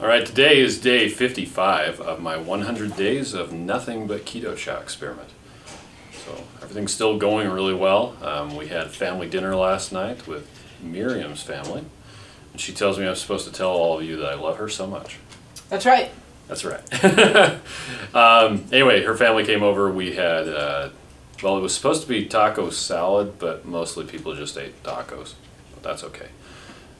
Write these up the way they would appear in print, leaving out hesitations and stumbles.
All right, today is day 55 of my 100 days of nothing but keto chow experiment. So everything's still going really well. We had family dinner last night with Miriam's family, and she tells me I'm supposed to tell all of you that I love her so much. That's right. That's right. Anyway, her family came over. We had, well, it was supposed to be taco salad, but mostly people just ate tacos. But that's okay.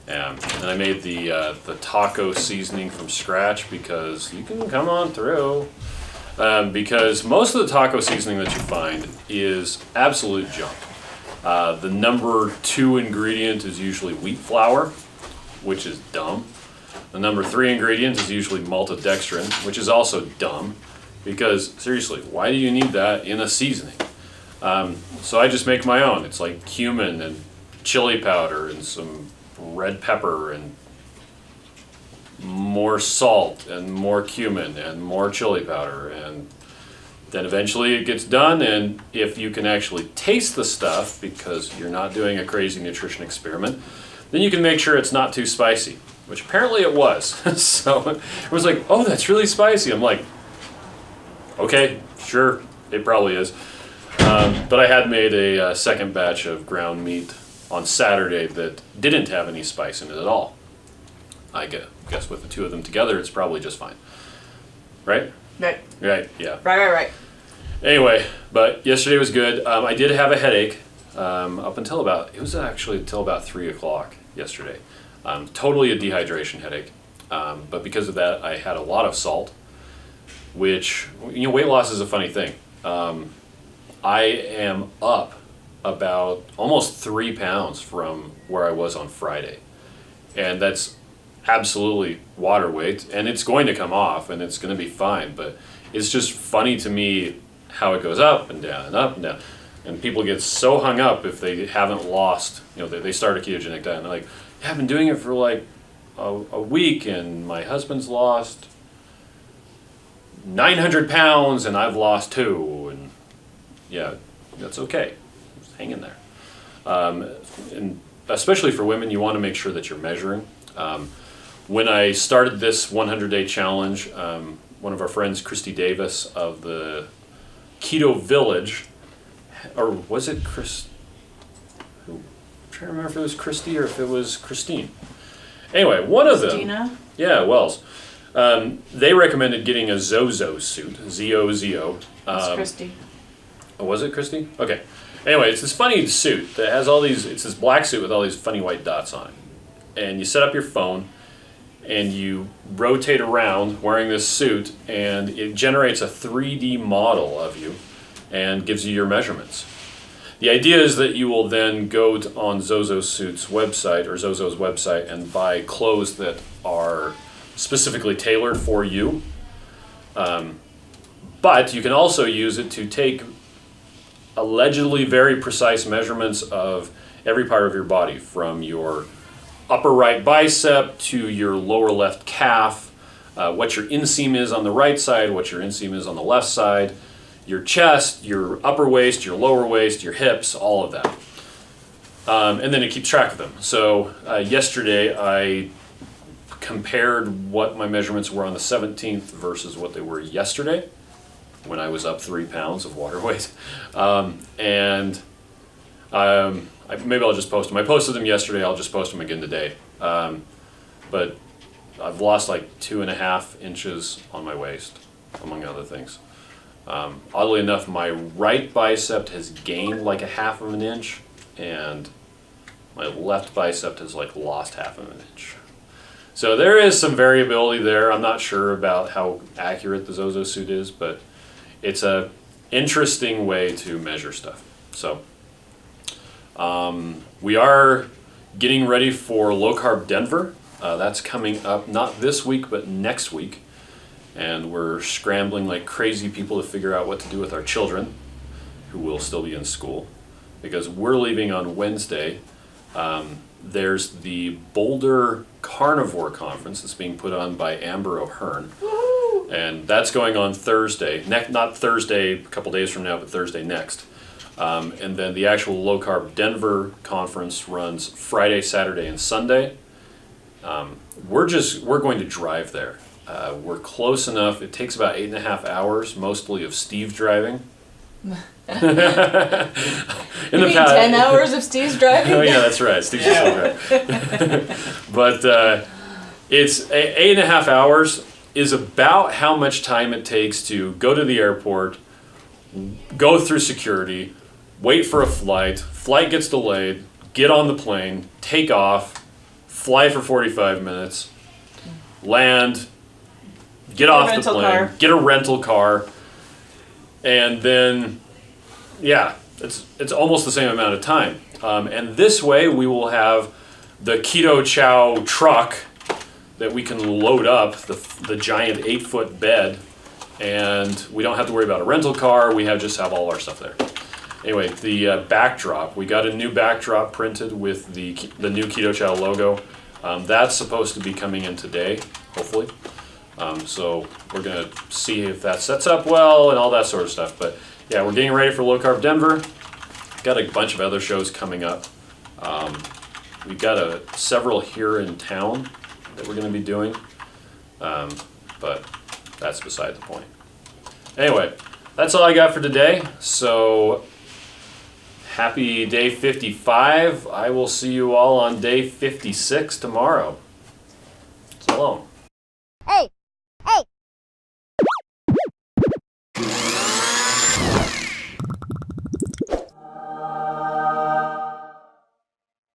And I made the taco seasoning from scratch because you can come on through. Because most of the taco seasoning that you find is absolute junk. The number 2 ingredient is usually wheat flour, which is dumb. The number 3 ingredient is usually maltodextrin, which is also dumb. Because seriously, why do you need that in a seasoning? So I just make my own. It's like cumin and chili powder and some red pepper and more salt and more cumin and more chili powder, and then eventually it gets done. And if you can actually taste the stuff, because you're not doing a crazy nutrition experiment, then you can make sure it's not too spicy, which apparently it was. So it was like, oh, that's really spicy. I'm like, okay, sure, it probably is. But I had made a second batch of ground meat on Saturday that didn't have any spice in it at all. I guess with the two of them together, it's probably just fine. Right? Right. Right, yeah. Right. Anyway, but yesterday was good. I did have a headache up until about 3 o'clock yesterday. Totally a dehydration headache. But because of that, I had a lot of salt, which, weight loss is a funny thing. I am up about almost 3 pounds from where I was on Friday. And that's absolutely water weight, and it's going to come off and it's going to be fine, but it's just funny to me how it goes up and down and up and down. And people get so hung up if they haven't lost, they start a ketogenic diet and they're like, yeah, I've been doing it for like a week and my husband's lost 900 pounds and I've lost 2. And yeah, that's okay. Just hang in there. And especially for women, you want to make sure that you're measuring. When I started this 100-day challenge, one of our friends, Christy Davis of the Keto Village, or was it Chris? I'm trying to remember if it was Christy or if it was Christine. Anyway, one of them. Christina? Yeah, Wells. They recommended getting a Zozo suit, Z-O-Z-O. It's Christy. Oh, was it Christy? Okay. Anyway, it's this funny suit that has it's this black suit with all these funny white dots on it. And you set up your phone and you rotate around wearing this suit and it generates a 3D model of you and gives you your measurements. The idea is that you will then go on Zozo Suit's website or Zozo's website and buy clothes that are specifically tailored for you. But you can also use it to take allegedly very precise measurements of every part of your body, from your upper right bicep to your lower left calf, what your inseam is on the right side, what your inseam is on the left side, your chest, your upper waist, your lower waist, your hips, all of that. And then it keeps track of them. So yesterday I compared what my measurements were on the 17th versus what they were yesterday, when I was up 3 pounds of water weight. Maybe I'll just post them. I posted them yesterday, I'll just post them again today. But I've lost like 2.5 inches on my waist, among other things. Oddly enough, my right bicep has gained like 1/2 of an inch, and my left bicep has like lost 1/2 of an inch. So there is some variability there. I'm not sure about how accurate the Zozo suit is, but it's a interesting way to measure stuff. So we are getting ready for Low Carb Denver. That's coming up not this week, but next week. And we're scrambling like crazy people to figure out what to do with our children, who will still be in school, because we're leaving on Wednesday. There's the Boulder Carnivore Conference that's being put on by Amber O'Hearn. And that's going on Thursday. Not Thursday, a couple days from now, but Thursday next. And then the actual Low Carb Denver conference runs Friday, Saturday, and Sunday. We're going to drive there. We're close enough. It takes about 8.5 hours, mostly of Steve driving. In You mean 10 hours of Steve's driving? Oh yeah, that's right. Steve's still driving. But it's 8.5 hours is about how much time it takes to go to the airport, go through security, wait for a flight gets delayed, get on the plane, take off, fly for 45 minutes, land, get off the plane, get a rental car, and then, yeah, it's almost the same amount of time. And this way we will have the Keto Chow truck that we can load up, the giant 8-foot bed, and we don't have to worry about a rental car. We just have all our stuff there. Anyway, the backdrop, we got a new backdrop printed with the new Keto Chow logo. That's supposed to be coming in today, hopefully. So we're gonna see if that sets up well and all that sort of stuff. But yeah, we're getting ready for Low Carb Denver. Got a bunch of other shows coming up. We've got several here in town that we're gonna be doing. But that's beside the point. Anyway, that's all I got for today. So happy day 55. I will see you all on day 56 tomorrow. So long.